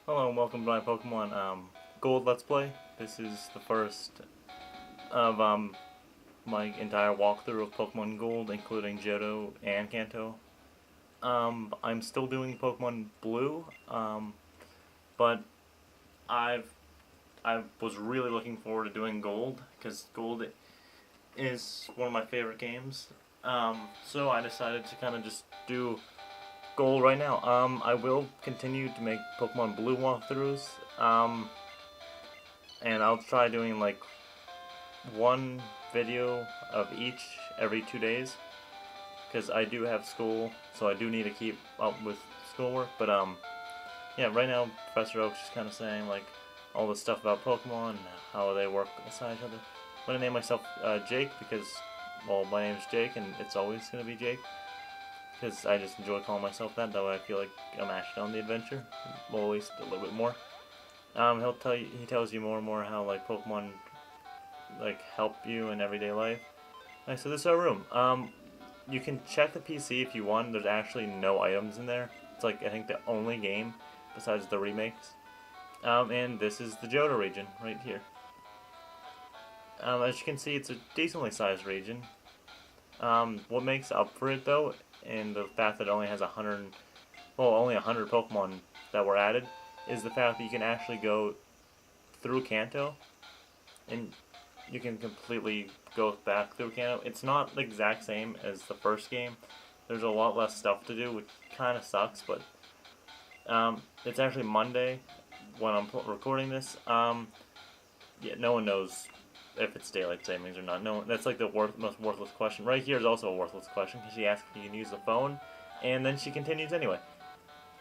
Hello and welcome to my Pokemon Gold Let's Play. This is the first of my entire walkthrough of Pokemon Gold, including Johto and Kanto. I'm still doing Pokemon Blue, but I've I was really looking forward to doing Gold because Gold is one of my favorite games. So I decided to kind of just do Gold right now. I will continue to make Pokemon Blue walkthroughs. And I'll try doing like one video of each every 2 days because I do have school, so I do need to keep up with schoolwork. But yeah, right now Professor Oak's just kind of saying like all the stuff about Pokemon and how they work beside each other. I'm gonna name myself Jake because, well, my name's Jake and it's always gonna be Jake because I just enjoy calling myself that. That way I feel like I'm actually on the adventure, well, at least a little bit more. He tells you more and more how like Pokemon like help you in everyday life. Alright, so this is our room. You can check the PC if you want. There's actually no items in there. It's like I think the only game besides the remakes. And this is the Johto region right here. As you can see, it's a decently sized region. What makes up for it though, in the fact that it only has only 100 Pokemon that were added, is the fact that you can actually go through Kanto, and you can completely go back through Kanto. It's not the exact same as the first game. There's a lot less stuff to do, which kind of sucks, but it's actually Monday when I'm recording this. Yeah, no one knows if it's daylight savings or not. No, that's like the most worthless question. Right here is also a worthless question because she asks if you can use the phone, and then she continues anyway,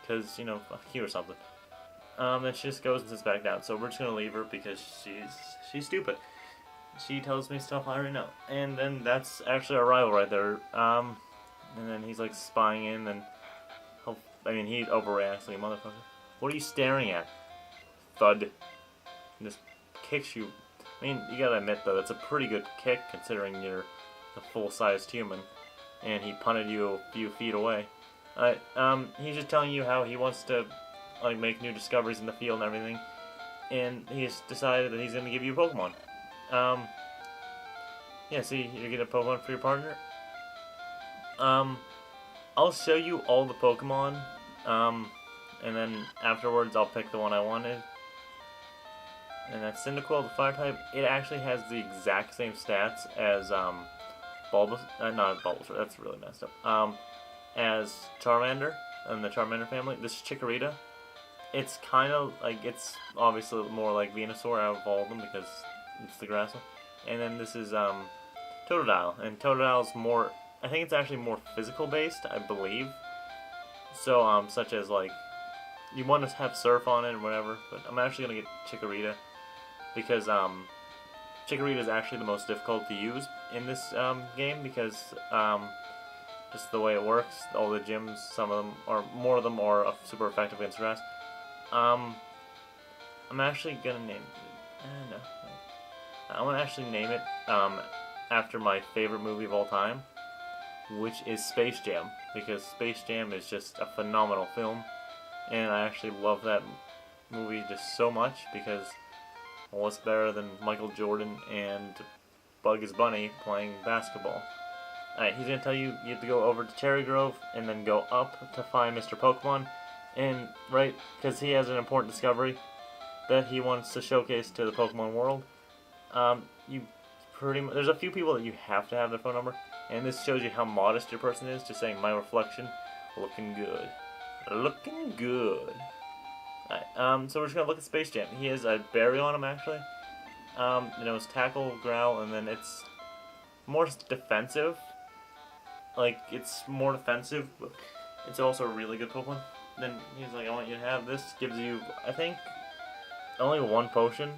because fuck you or something. Then she just goes and sits back down. So we're just gonna leave her because she's stupid. She tells me stuff I already know. And then that's actually our rival right there. And then he's like spying in, and he overreacts like a motherfucker. What are you staring at? Thud. And just kicks you. I mean, you gotta admit though, that's a pretty good kick considering you're a full-sized human. And he punted you a few feet away. He's just telling you how he wants to like make new discoveries in the field and everything, and he's decided that he's gonna give you a Pokemon. Yeah, see, you get a Pokemon for your partner. I'll show you all the Pokemon, and then afterwards I'll pick the one I wanted. And that's Cyndaquil, the Fire type. It actually has the exact same stats as not Bulbasaur. That's really messed up. As Charmander and the Charmander family. This is Chikorita. It's kind of like, it's obviously more like Venusaur out of all of them because it's the grass one. And then this is Totodile, and Totodile's more, I think it's actually more physical based, I believe. So such as like, you want to have Surf on it or whatever, but I'm actually gonna get Chikorita because Chikorita is actually the most difficult to use in this game because just the way it works. All the gyms, some of them, or more of them, are super effective against grass. I'm actually gonna name it. No. I want to actually name it after my favorite movie of all time, which is Space Jam, because Space Jam is just a phenomenal film, and I actually love that movie just so much because, well, what's better than Michael Jordan and Bugs Bunny playing basketball? Alright, he's gonna tell you you have to go over to Cherry Grove and then go up to find Mr. Pokemon. And, right, because he has an important discovery that he wants to showcase to the Pokemon world. There's a few people that you have to have their phone number, and this shows you how modest your person is, just saying, my reflection, looking good. Looking good. Alright, so we're just gonna look at Space Jam. He has a berry on him, actually. It's Tackle, Growl, and then it's more defensive. Like, it's more defensive, but it's also a really good Pokemon. Then he's like, I want you to have this. Gives you, I think, only one potion.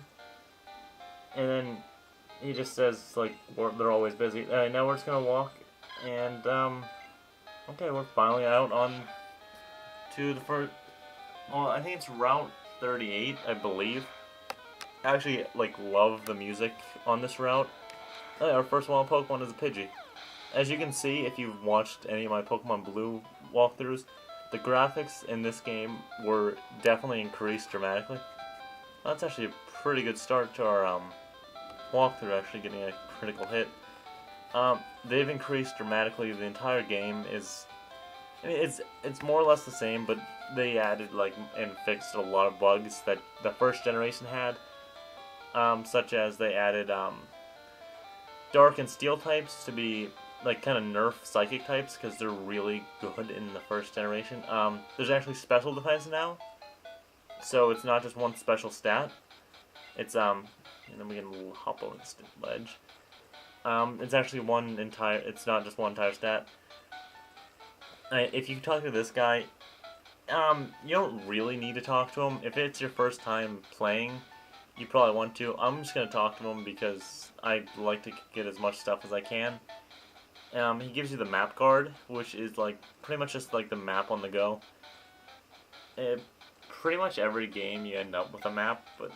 And then he just says, like, they're always busy. Now we're just going to walk. And, okay, we're finally out on to the first, well, I think it's Route 38, I believe. I actually, like, love the music on this route. Our first wild Pokemon is a Pidgey. As you can see, if you've watched any of my Pokemon Blue walkthroughs, the graphics in this game were definitely increased dramatically. That's actually a pretty good start to our walkthrough, actually getting a critical hit. They've increased dramatically. The entire game is, I mean, it's more or less the same, but they added like and fixed a lot of bugs that the first generation had, such as they added dark and steel types to be like kind of nerf psychic types because they're really good in the first generation. There's actually special defense now, so it's not just one special stat. It's and then we can hop over this ledge. It's actually one entire. It's not just one entire stat. If you talk to this guy, you don't really need to talk to him. If it's your first time playing, you probably want to. I'm just gonna talk to him because I like to get as much stuff as I can. He gives you the map card, which is like pretty much just like the map on the go. Pretty much every game you end up with a map, but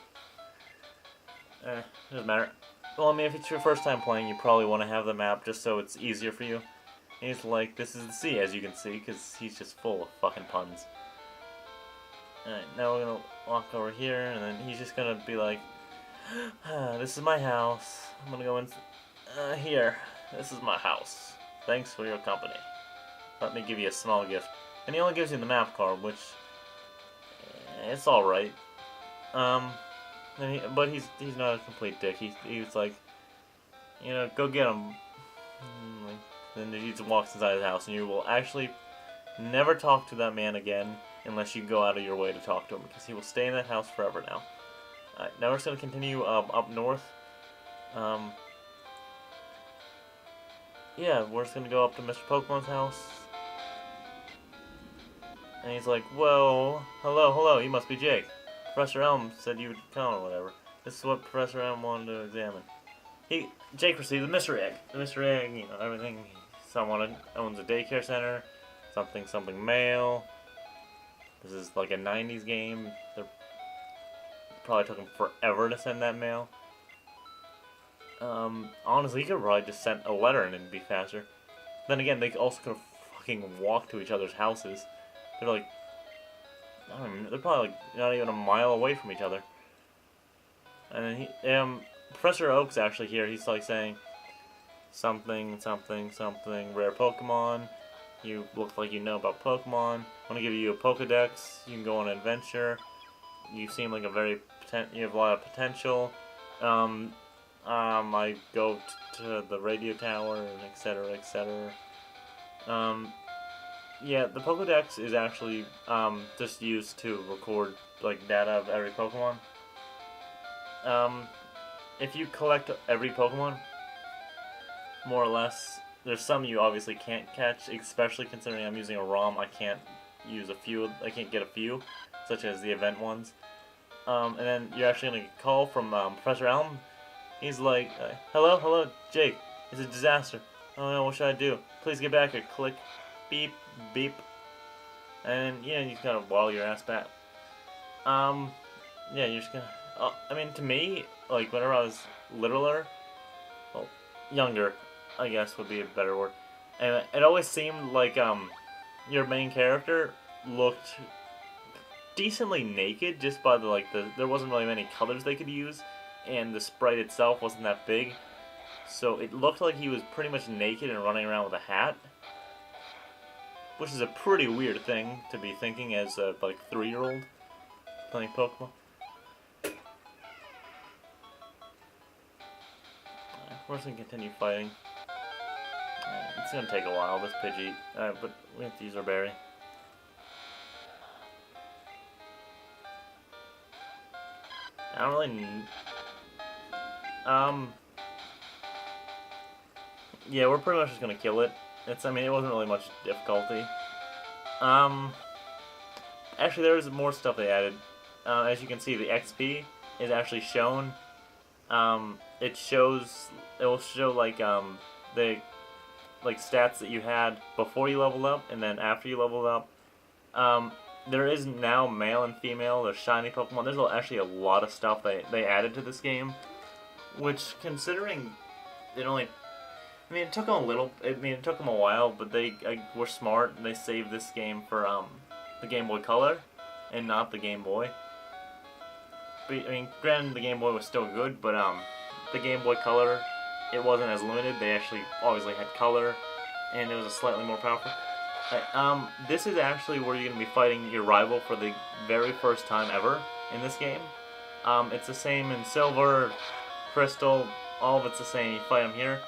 it doesn't matter. Well, I mean, if it's your first time playing, you probably want to have the map just so it's easier for you. And he's like, this is the sea, as you can see, because he's just full of fucking puns. Alright, now we're gonna walk over here, and then he's just gonna be like, this is my house. I'm gonna go in here. This is my house. Thanks for your company. Let me give you a small gift. And he only gives you the map card, which it's all right. But he's not a complete dick. He's like, you know, go get him. Then he just walks inside his house, and you will actually never talk to that man again unless you go out of your way to talk to him, because he will stay in that house forever now. Alright, now we're just gonna continue up north. Yeah, we're just gonna go up to Mr. Pokemon's house. And he's like, whoa, hello, you must be Jake. Professor Elm said you would come or whatever. This is what Professor Elm wanted to examine. Jake received the mystery egg. The mystery egg, you know, everything. Someone owns a daycare center. Something mail. This is like a 90s game. They're probably took them forever to send that mail. Honestly, you could probably just send a letter and it'd be faster. Then again, they also could fucking walk to each other's houses. They're like, I don't know, they're probably like not even a mile away from each other. And then Professor Oak's actually here. He's like saying something rare Pokemon. You look like you know about Pokemon. I want to give you a Pokedex. You can go on an adventure. You seem like you have a lot of potential. I go to the radio tower, and etc. Yeah, the Pokedex is actually just used to record like data of every Pokemon. If you collect every Pokemon, more or less, there's some you obviously can't catch, especially considering I'm using a ROM. I can't get a few, such as the event ones. And then you're actually gonna get a call from Professor Elm. He's like, hello, Jake. It's a disaster. Oh no, what should I do? Please get back here. Click, beep, beep. And yeah, you kind of waddle your ass back. Yeah, you're just gonna. I mean, to me, like whenever I was littler, well, younger, I guess would be a better word. And it always seemed like your main character looked decently naked just by there wasn't really many colors they could use, and the sprite itself wasn't that big, so it looked like he was pretty much naked and running around with a hat, which is a pretty weird thing to be thinking as a 3-year-old playing Pokemon. We're just gonna continue fighting. It's gonna take a while, this Pidgey, but we have to use our berry. I don't really. Yeah, we're pretty much just gonna kill it. It wasn't really much difficulty. Actually, there is more stuff they added. As you can see, the XP is actually shown. It will show the stats that you had before you leveled up and then after you leveled up. There is now male and female. There's shiny Pokemon. There's actually a lot of stuff they added to this game, which, considering it only, it took them a while, but they were smart and they saved this game for the Game Boy Color and not the Game Boy. But, I mean, granted, the Game Boy was still good, but the Game Boy Color, it wasn't as limited. They actually obviously had color, and it was a slightly more powerful. This is actually where you're going to be fighting your rival for the very first time ever in this game. It's the same in Silver, Crystal, all of it's the same. You fight him here,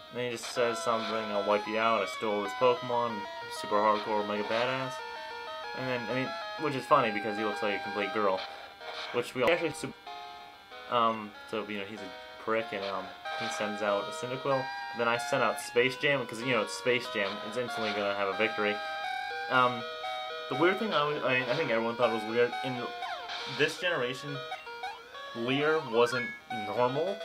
and then he just says something, I'll wipe you out, I stole this Pokemon, super hardcore, mega badass. And then, I mean, which is funny because he looks like a complete girl. Which we actually so you know, he's a prick, and he sends out a Cyndaquil. Then I sent out Space Jam because, you know, it's Space Jam. It's instantly gonna have a victory. The weird thing I think everyone thought was weird in this generation. Leer wasn't normal.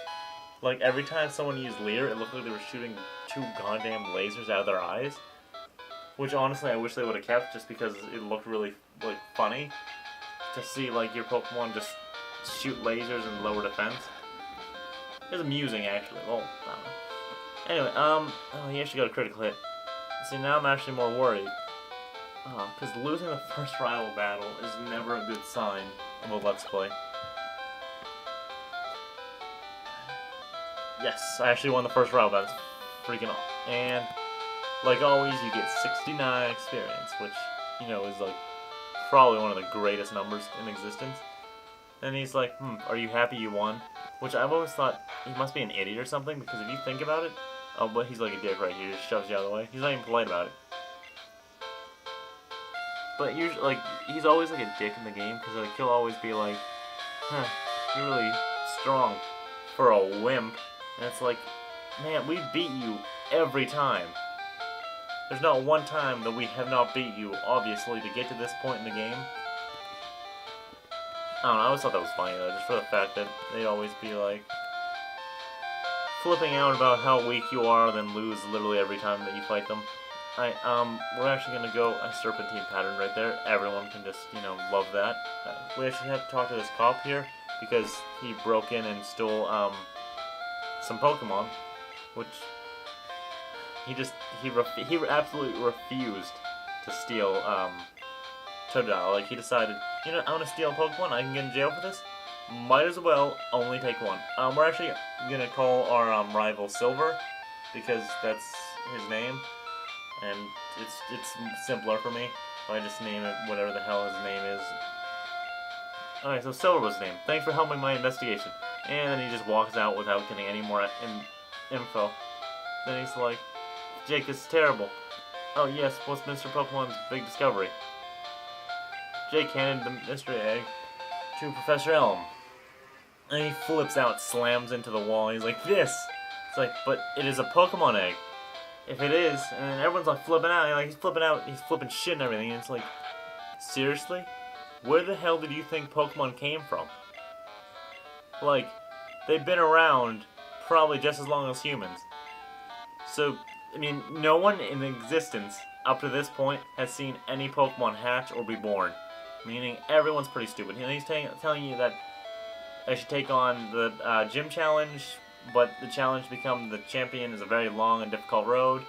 Like every time someone used Leer, it looked like they were shooting 2 goddamn lasers out of their eyes. Which honestly, I wish they would have kept, just because it looked really like funny to see like your Pokemon just shoot lasers and lower defense. It was amusing actually. Well, I don't know. Anyway, oh, he actually got a critical hit. See, now I'm actually more worried. Because losing the first rival battle is never a good sign of a Let's Play. Yes, I actually won the first rival battle. That's freaking awesome. And like always, you get 69 experience, which, you know, is like probably one of the greatest numbers in existence. And he's like, are you happy you won? Which I've always thought he must be an idiot or something, because if you think about it, oh, but he's like a dick right here, just shoves you out of the way. He's not even polite about it. But usually, like, he's always like a dick in the game, because like he'll always be like, you're really strong for a wimp. And it's like, man, we beat you every time. There's not one time that we have not beat you, obviously, to get to this point in the game. I don't know, I always thought that was funny though, just for the fact that they'd always be like flipping out about how weak you are, then lose literally every time that you fight them. We're actually gonna go a Serpentine pattern right there. Everyone can just, you know, love that. We actually have to talk to this cop here because he broke in and stole some Pokemon, which he absolutely refused to steal Totodile. Like, he decided, you know, I want to steal a Pokemon, I can get in jail for this? Might as well only take one. We're actually gonna call our rival Silver, because that's his name, and it's simpler for me if I just name it whatever the hell his name is. Alright, so Silver was his name. Thanks for helping my investigation. And then he just walks out without getting any more info. Then he's like, Jake, this is terrible. Oh yes, what's Mr. Pokemon's big discovery? Jake handed the mystery egg to Professor Elm. And he flips out, slams into the wall, and he's like, this! It's like, but it is a Pokemon egg. If it is, and then everyone's like flipping out, like he's flipping shit and everything, and it's like, seriously? Where the hell did you think Pokemon came from? Like, they've been around probably just as long as humans. So, I mean, no one in existence up to this point has seen any Pokemon hatch or be born. Meaning, everyone's pretty stupid. He's telling you that I should take on the gym challenge, but the challenge to become the champion is a very long and difficult road.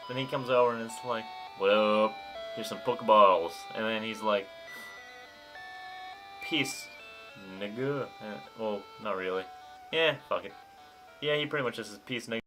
Then he comes over and it's like, what up? Here's some Pokeballs. And then he's like, peace, nigga. Well, not really. Yeah, fuck it. Yeah, he pretty much just says peace, nigga.